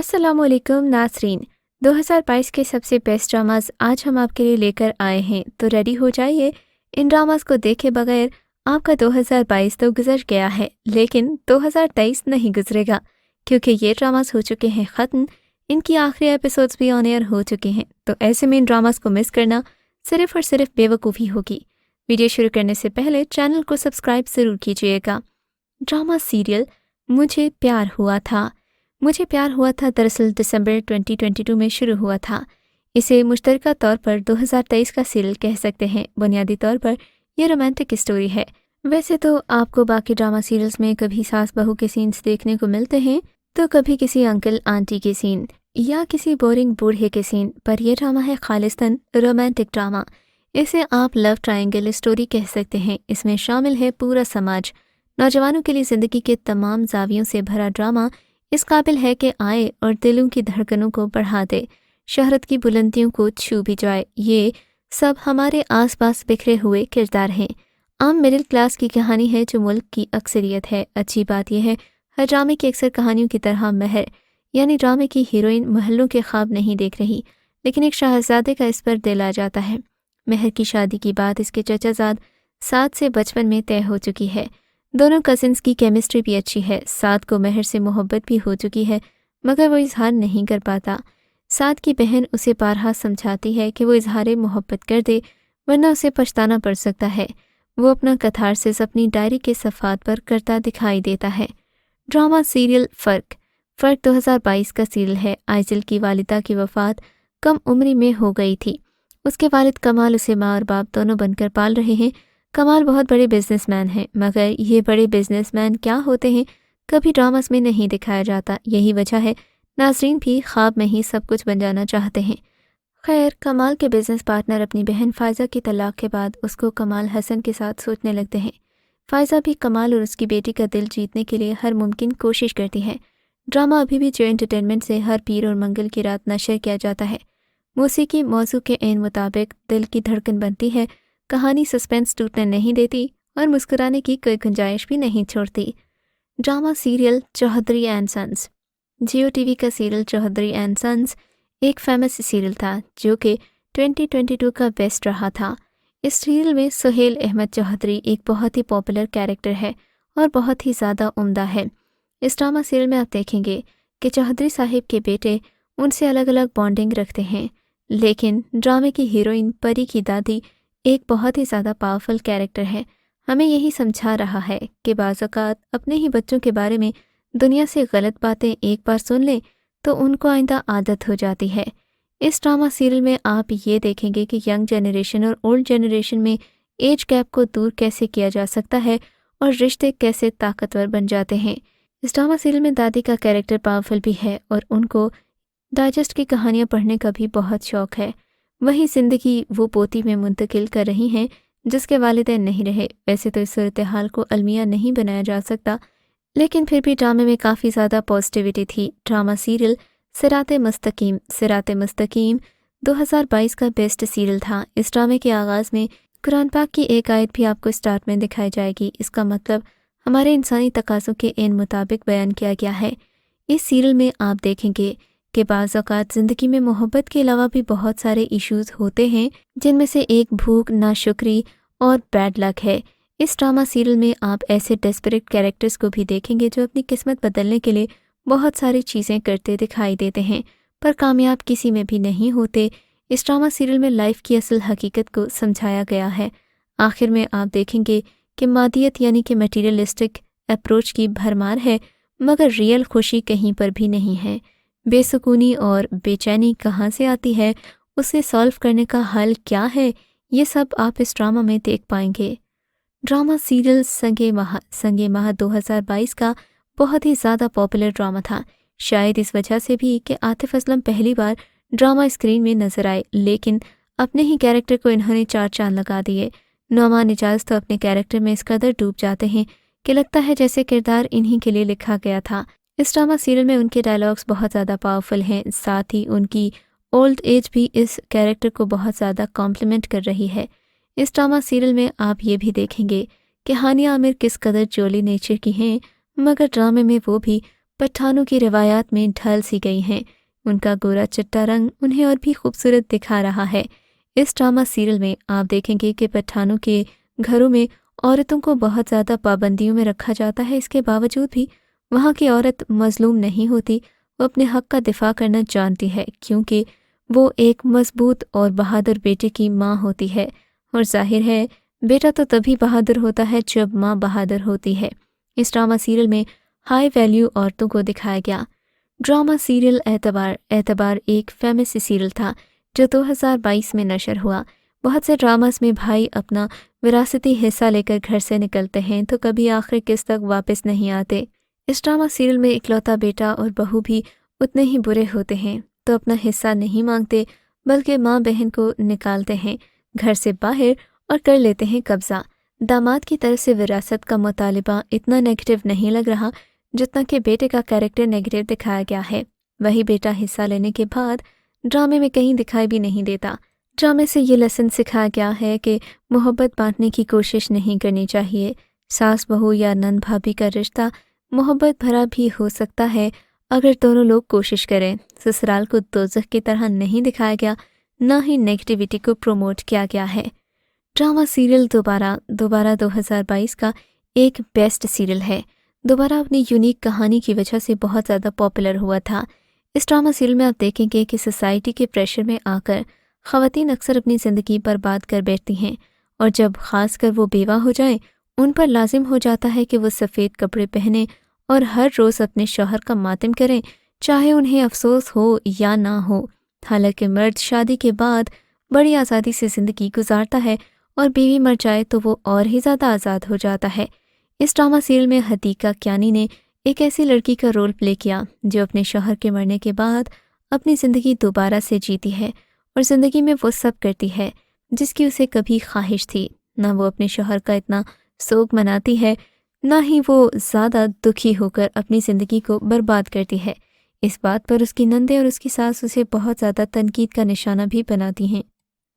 अस्सलाम वालेकुम नाज़रीन। 2022 के सबसे बेस्ट ड्रामाज आज हम आपके लिए लेकर आए हैं, तो रेडी हो जाइए। इन ड्रामाज को देखे बगैर आपका 2022 तो गुजर गया है, लेकिन 2023 नहीं गुजरेगा, क्योंकि ये ड्रामाज हो चुके हैं ख़त्म। इनकी आखिरी एपिसोड्स भी ऑन एयर हो चुके हैं, तो ऐसे में इन ड्रामाज को मिस करना सिर्फ और सिर्फ बेवकूफ़ी होगी। वीडियो शुरू करने से पहले चैनल को सब्सक्राइब ज़रूर कीजिएगा। ड्रामा सीरियल मुझे प्यार हुआ था। मुझे प्यार हुआ था दरअसल दिसंबर 2022 में शुरू हुआ था। इसे मुश्तरका तौर पर 2023 का सीरियल कह सकते हैं। बुनियादी तौर पर यह रोमांटिक स्टोरी है। वैसे तो आपको बाकी ड्रामा सीरियल्स में कभी सास बहू के सीन्स देखने को मिलते हैं, तो कभी किसी अंकल आंटी के सीन या किसी बोरिंग बूढ़े के सीन, पर यह ड्रामा है खालिस्तान रोमांटिक ड्रामा। इसे आप लव ट्रायंगल स्टोरी कह सकते हैं। इसमें शामिल है पूरा समाज। नौजवानों के लिए ज़िंदगी के तमाम जावियों से भरा ड्रामा इस काबिल है कि आए और दिलों की धड़कनों को बढ़ा दे, शहरत की बुलंदियों को छू भी जाए। ये सब हमारे आसपास बिखरे हुए किरदार हैं। आम मिडिल क्लास की कहानी है जो मुल्क की अक्सरियत है। अच्छी बात यह है, हर ड्रामे की अक्सर कहानियों की तरह महर यानी ड्रामे की हीरोइन महलों के ख्वाब नहीं देख रही, लेकिन एक शहजादे का इस पर दिल आ जाता है। महर की शादी की बात इसके चचाजाद साद से बचपन में तय हो चुकी है। दोनों कजिन्स की केमिस्ट्री भी अच्छी है। साद को महर से मोहब्बत भी हो चुकी है, मगर वो इजहार नहीं कर पाता। साद की बहन उसे बारहा समझाती है कि वो इजहार मोहब्बत कर दे, वरना उसे पछताना पड़ सकता है। वो अपना कथारसिस अपनी डायरी के सफ़ात पर करता दिखाई देता है। ड्रामा सीरियल फ़र्क 2022 का सीरियल है। आइजल की वालिदा की वफ़ात कम उम्री में हो गई थी। उसके वालिद कमाल उसे माँ और बाप दोनों बनकर पाल रहे हैं। कमाल बहुत बड़े बिजनेसमैन हैं, मगर ये बड़े बिजनेसमैन क्या होते हैं कभी ड्रामास में नहीं दिखाया जाता। यही वजह है नाजरीन भी ख्वाब में ही सब कुछ बन जाना चाहते हैं। खैर, कमाल के बिजनेस पार्टनर अपनी बहन फ़ायज़ा की तलाक के बाद उसको कमाल हसन के साथ सोचने लगते हैं। फ़ायज़ा भी कमाल और उसकी बेटी का दिल जीतने के लिए हर मुमकिन कोशिश करती है। ड्रामा अभी भी जो एंटरटेनमेंट से हर पीर और मंगल की रात नशर किया जाता है। मौसीकी मौजू के एन मुताबिक दिल की धड़कन बनती है। कहानी सस्पेंस टूटने नहीं देती और मुस्कुराने की कोई गुंजाइश भी नहीं छोड़ती। Drama serial Chaudhry and sons. Geo TV का सीरियल चौधरी एंड सन्स एक फेमस सीरियल था जो कि 2022 का बेस्ट रहा था। इस सीरियल में सुहेल अहमद चौधरी एक बहुत ही पॉपुलर कैरेक्टर है और बहुत ही ज़्यादा उम्दा है। इस ड्रामा सीरियल में आप देखेंगे कि चौधरी साहिब के बेटे उनसे अलग अलग बॉन्डिंग रखते हैं, लेकिन ड्रामे की हीरोइन परी की दादी एक बहुत ही ज़्यादा पावरफुल कैरेक्टर है। हमें यही समझा रहा है कि बाज़ औक़ात अपने ही बच्चों के बारे में दुनिया से गलत बातें एक बार सुन लें तो उनको आइंदा आदत हो जाती है। इस ड्रामा सीरियल में आप ये देखेंगे कि यंग जनरेशन और ओल्ड जनरेशन में एज गैप को दूर कैसे किया जा सकता है और रिश्ते कैसे ताकतवर बन जाते हैं। इस ड्रामा सीरियल में दादी का कैरेक्टर पावरफुल भी है और उनको डाइजेस्ट की कहानियाँ पढ़ने का भी बहुत शौक़ है। वही ज़िंदगी वो पोती में मुंतकिल कर रही हैं जिसके वालिदैन नहीं रहे। वैसे तो इस सूरत हाल को अलमिया नहीं बनाया जा सकता, लेकिन फिर भी ड्रामे में काफ़ी ज़्यादा पॉजिटिविटी थी। ड्रामा सीरियल सिराते मुस्तकीम 2022 का बेस्ट सीरियल था। इस ड्रामे के आगाज़ में कुरान पाक की एक आयत भी आपको स्टार्ट में दिखाई जाएगी। इसका मतलब हमारे इंसानी तकाज़ों के इन मुताबिक बयान किया गया है। इस सीरियल में आप देखेंगे कि बाज़ औक़ात ज़िंदगी में मोहब्बत के अलावा भी बहुत सारे इश्यूज़ होते हैं, जिनमें से एक भूख, नाशुक्री और बैड लक है। इस ड्रामा सीरियल में आप ऐसे डेस्परेट कैरेक्टर्स को भी देखेंगे जो अपनी किस्मत बदलने के लिए बहुत सारी चीज़ें करते दिखाई देते हैं, पर कामयाब किसी में भी नहीं होते। इस ड्रामा सीरियल में लाइफ की असल हकीकत को समझाया गया है। आखिर में आप देखेंगे कि मादियत यानी कि मटीरियलिस्टिक अप्रोच की भरमार है, मगर रियल खुशी कहीं पर भी नहीं है। बेसुकूनी और बेचैनी कहाँ से आती है, उसे सॉल्व करने का हल क्या है, ये सब आप इस ड्रामा में देख पाएंगे। ड्रामा सीरियल संगे माह 2022 का बहुत ही ज़्यादा पॉपुलर ड्रामा था, शायद इस वजह से भी कि आतिफ असलम पहली बार ड्रामा स्क्रीन में नजर आए, लेकिन अपने ही कैरेक्टर को इन्होंने 4 चांद लगा दिए। नोमान इजाज़ तो अपने कैरेक्टर में इस कदर डूब जाते हैं कि लगता है जैसे किरदार इन्हीं के लिए लिखा गया था। इस ड्रामा सीरियल में उनके डायलॉग्स बहुत ज़्यादा पावरफुल हैं, साथ ही उनकी ओल्ड एज भी इस कैरेक्टर को बहुत ज़्यादा कॉम्प्लीमेंट कर रही है। इस ड्रामा सीरियल में आप ये भी देखेंगे कि हानिया आमिर किस कदर जोली नेचर की हैं, मगर ड्रामे में वो भी पठानों की रिवायात में ढल सी गई हैं। उनका गोरा चिट्टा रंग उन्हें और भी खूबसूरत दिखा रहा है। इस ड्रामा सीरियल में आप देखेंगे कि पठानों के घरों में औरतों को बहुत ज़्यादा पाबंदियों में रखा जाता है। इसके बावजूद भी वहाँ की औरत मजलूम नहीं होती, वो अपने हक का दिफा करना जानती है, क्योंकि वो एक मजबूत और बहादुर बेटे की माँ होती है। और जाहिर है बेटा तो तभी बहादुर होता है जब माँ बहादुर होती है। इस ड्रामा सीरियल में हाई वैल्यू औरतों को दिखाया गया। ड्रामा सीरियल एतबार एक फेमस सीरियल था जो 2022 में नशर हुआ। बहुत से ड्रामास में भाई अपना विरासती हिस्सा लेकर घर से निकलते हैं तो कभी आखिर किस्त तक वापस नहीं आते। इस ड्रामा सीरियल में इकलौता बेटा और बहू भी उतने ही बुरे होते हैं, तो अपना हिस्सा नहीं मांगते बल्कि माँ बहन को निकालते हैं घर से बाहर और कर लेते हैं कब्जा। दामाद की तरफ से विरासत का मुतालिबा इतना नेगेटिव नहीं लग रहा जितना कि बेटे का कैरेक्टर नेगेटिव दिखाया गया है। वही बेटा हिस्सा लेने के बाद ड्रामे में कहीं दिखाई भी नहीं देता। ड्रामे से ये लेसन सिखाया गया है कि मोहब्बत बांटने की कोशिश नहीं करनी चाहिए। सास बहू या नंद भाभी का रिश्ता मोहब्बत भरा भी हो सकता है अगर दोनों लोग कोशिश करें। ससुराल को दोज़ख की तरह नहीं दिखाया गया, ना ही नेगेटिविटी को प्रमोट किया गया है। ड्रामा सीरियल दोबारा 2022 का एक बेस्ट सीरियल है। दोबारा अपनी यूनिक कहानी की वजह से बहुत ज़्यादा पॉपुलर हुआ था। इस ड्रामा सीरियल में आप देखेंगे कि सोसाइटी के प्रेशर में आकर ख़वातीन अक्सर अपनी ज़िंदगी बर्बाद कर बैठती हैं, और जब ख़ासकर वो बेवा हो जाएं, उन पर लाजिम हो जाता है कि वो सफ़ेद कपड़े पहने और हर रोज़ अपने शौहर का मातम करें, चाहे उन्हें अफसोस हो या ना हो। हालांकि मर्द शादी के बाद बड़ी आज़ादी से ज़िंदगी गुजारता है और बीवी मर जाए तो वो और ही ज़्यादा आज़ाद हो जाता है। इस ड्रामा सीरियल में हदीका क्यानी ने एक ऐसी लड़की का रोल प्ले किया जो अपने शौहर के मरने के बाद अपनी ज़िंदगी दोबारा से जीती है और ज़िंदगी में वो सब करती है जिसकी उसे कभी ख्वाहिश थी। ना वो अपने शौहर का इतना सोग मनाती है, ना ही वो ज़्यादा दुखी होकर अपनी ज़िंदगी को बर्बाद करती है। इस बात पर उसकी नंदे और उसकी सास उसे बहुत ज़्यादा तनकीद का निशाना भी बनाती हैं।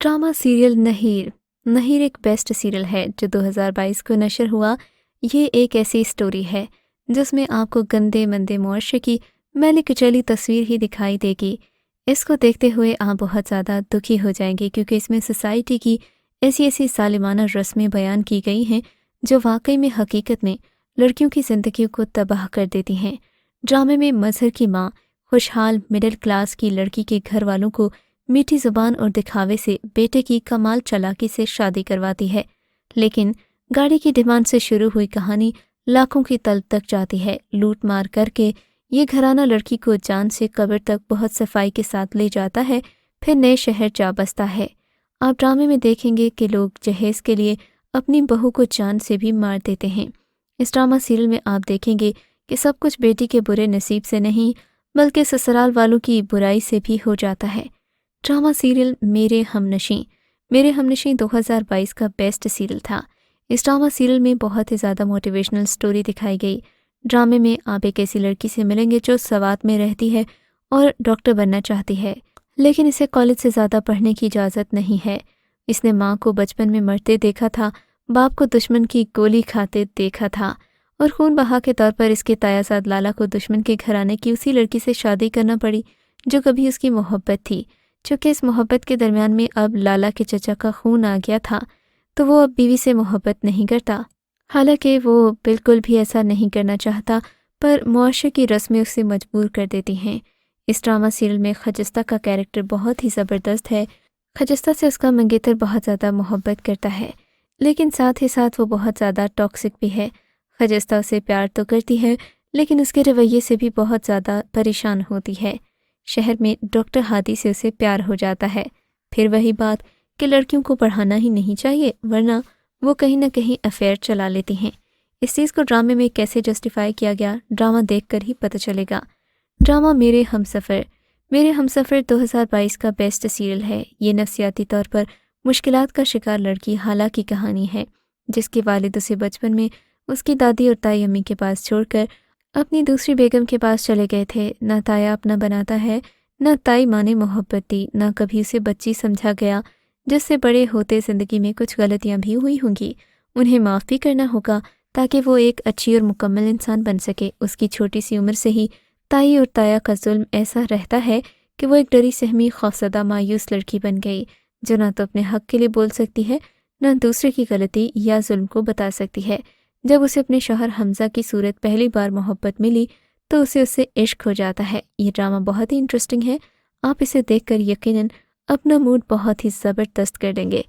ड्रामा सीरियल नहीर एक बेस्ट सीरियल है जो 2022 को नशर हुआ। ये एक ऐसी स्टोरी है जिसमें आपको गंदे मंदे मुआशरे की मैली कुचैली तस्वीर ही दिखाई देगी। इसको देखते हुए आप बहुत ज़्यादा दुखी हो जाएंगे, क्योंकि इसमें सोसाइटी की ऐसी सालिमाना रस्में बयान की गई हैं जो वाकई में हकीकत में लड़कियों की ज़िंदगी को तबाह कर देती हैं। ड्रामे में मजहर की माँ खुशहाल मिडिल क्लास की लड़की के घर वालों को मीठी ज़ुबान और दिखावे से बेटे की कमाल चालाकी से शादी करवाती है, लेकिन गाड़ी की डिमांड से शुरू हुई कहानी लाखों की तलब तक जाती है। लूट मार करके ये घराना लड़की को जान से कब्र तक बहुत सफाई के साथ ले जाता है, फिर नए शहर जा बसता है। आप ड्रामे में देखेंगे कि लोग जहेज़ के लिए अपनी बहू को जान से भी मार देते हैं। इस ड्रामा सीरियल में आप देखेंगे कि सब कुछ बेटी के बुरे नसीब से नहीं बल्कि ससुराल वालों की बुराई से भी हो जाता है। ड्रामा सीरियल मेरे हमनशी 2022 का बेस्ट सीरियल था। इस ड्रामा सीरियल में बहुत ही ज़्यादा मोटिवेशनल स्टोरी दिखाई गई। ड्रामे में आप एक ऐसी लड़की से मिलेंगे जो सवात में रहती है और डॉक्टर बनना चाहती है, लेकिन इसे कॉलेज से ज़्यादा पढ़ने की इजाज़त नहीं है। इसने माँ को बचपन में मरते देखा था, बाप को दुश्मन की गोली खाते देखा था और खून बहा के तौर पर इसके तायाजाद लाला को दुश्मन के घराने की उसी लड़की से शादी करना पड़ी जो कभी उसकी मोहब्बत थी। चूँकि इस मोहब्बत के दरमियान में अब लाला के चचा का खून आ गया था तो वो अब बीवी से मोहब्बत नहीं करता। हालांकि वो बिल्कुल भी ऐसा नहीं करना चाहता, पर मुआशरे की रस्में उसे मजबूर कर देती हैं। इस ड्रामा सीरियल में खजिस्ता का कैरेक्टर बहुत ही ज़बरदस्त है। खजिस्ता से उसका मंगेतर बहुत ज़्यादा मोहब्बत करता है, लेकिन साथ ही साथ वो बहुत ज़्यादा टॉक्सिक भी है। खजिस्ता उसे प्यार तो करती है, लेकिन उसके रवैये से भी बहुत ज़्यादा परेशान होती है। शहर में डॉक्टर हादी से उसे प्यार हो जाता है। फिर वही बात कि लड़कियों को पढ़ाना ही नहीं चाहिए, वरना वो कहीं ना कहीं अफेयर चला लेती हैं। इस चीज़ को ड्रामे में कैसे जस्टिफाई किया गया, ड्रामा देखकर ही पता चलेगा। ड्रामा मेरे हमसफ़र 2022 का बेस्ट सीरियल है। ये नफसियाती तौर पर मुश्किलात का शिकार लड़की हाला की कहानी है, जिसके वालिद उसे बचपन में उसकी दादी और ताई अम्मी के पास छोड़कर अपनी दूसरी बेगम के पास चले गए थे। ना ताया अपना बनाता है, ना ताई माँ ने मोहब्बत दी, ना कभी उसे बच्ची समझा गया, जिससे बड़े होते ज़िंदगी में कुछ गलतियाँ भी हुई होंगी, उन्हें माफ़ भी करना होगा, تاکہ وہ ایک اچھی اور مکمل انسان بن سکے۔ اس کی چھوٹی سی عمر سے ہی تائی اور تایا کا ظلم ایسا رہتا ہے کہ وہ ایک ڈری سہمی خوفزدہ مایوس لڑکی بن گئی جو نہ تو اپنے حق کے لیے بول سکتی ہے نہ دوسرے کی غلطی یا ظلم کو بتا سکتی ہے۔ جب اسے اپنے شوہر حمزہ کی صورت پہلی بار محبت ملی تو اسے اس سے عشق ہو جاتا ہے۔ یہ ڈرامہ بہت ہی انٹرسٹنگ ہے، آپ اسے دیکھ کر یقیناً اپنا موڈ بہت ہی زبردست کر دیں گے۔